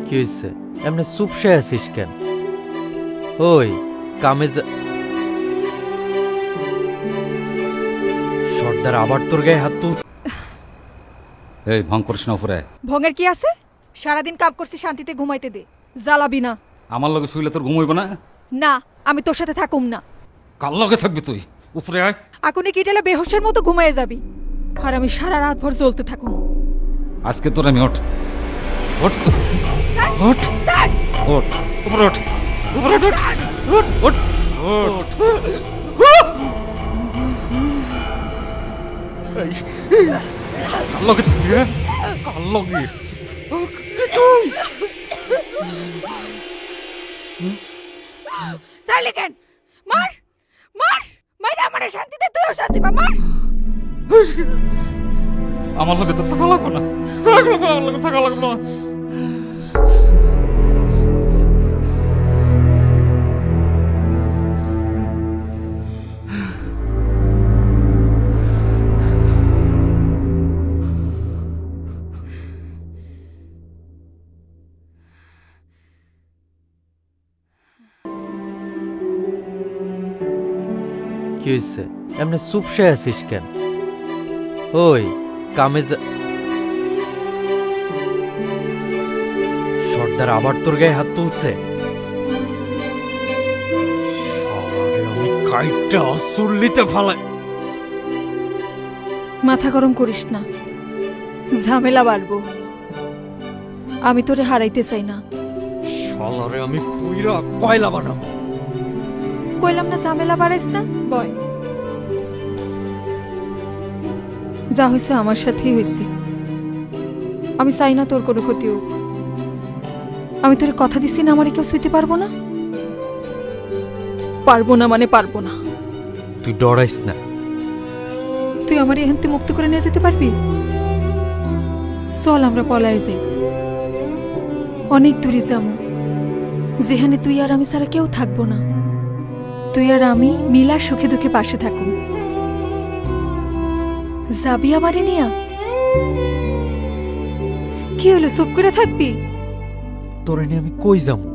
কি হয়েছে? এমনি চুপসে আছিস কেন? ওই কামে সর্দার আবার তোর গায়ে হাত তুলছে। এই ভং করিস না উপরে। ভঙের কি আছে? সারাদিন কাম করছি, শান্তিতে ঘুমাইতে দে। জ্বালাবি না। আমার লগে শুইলে তোর ঘুমাইব না? না, আমি তোর সাথে থাকুম না। কার লগে থাকবি তুই? উপরে আয়। আকুনি কিটালে বেহোশের মতো ঘুমাইয়ে যাবি, আর আমি সারা রাত ভর জ্বলতে থাকুম। আজকে তোর আমি ওঠ ওঠ ওঠ ওঠ উপরে ওঠ উপরে ওঠ ওঠ ওঠ ওঠ। কার লগে থাকবি? কার লগে? সাইলে কেন? মার মার মার, আমার শান্তিতে তুইও শান্তি পা। মার। আমার লগে তো থাকা লাগবো না, আমার লগে থাকা লাগবো না। কি হয়েছে? এমনি চুপসে আছিস কেন? ওই কামে সর্দার আবার তোর গায়ে হাত তুলছে। আমি কাইটটা চুল্লিতে ফালাই। মাথা গরম করিস না, ঝামেলা বাড়বো। আমি তোরে হারাইতে চাই না। শালারে আমি পুইরা কয়লা বানাবো। কইলাম না ঝামেলা বাড়াইস না। বয়, যা হয়েছে আমার সাথেই হয়েছে। আমি চাই না তোর কোনো ক্ষতি হোক। আমি তোর কথা দিছি না, আমারে কেউ শুইতে পারবো না। পারবো না মানে পারবো না। তুই ডরাইস না। তুই আমার এখান থেকে মুক্ত করে নিয়ে যেতে পারবি? চল আমরা পলায় যাই, অনেক দূরে যাবো, যেখানে তুই আর আমি ছাড়া কেউ থাকবো না। তুই আর আমি মিলার সুখে দুঃখে পাশে থাকুন। যাবি আমারে নিয়া? কি হলো, চুপ করে থাকবি? তোরে নিয়ে আমি কই যাবো?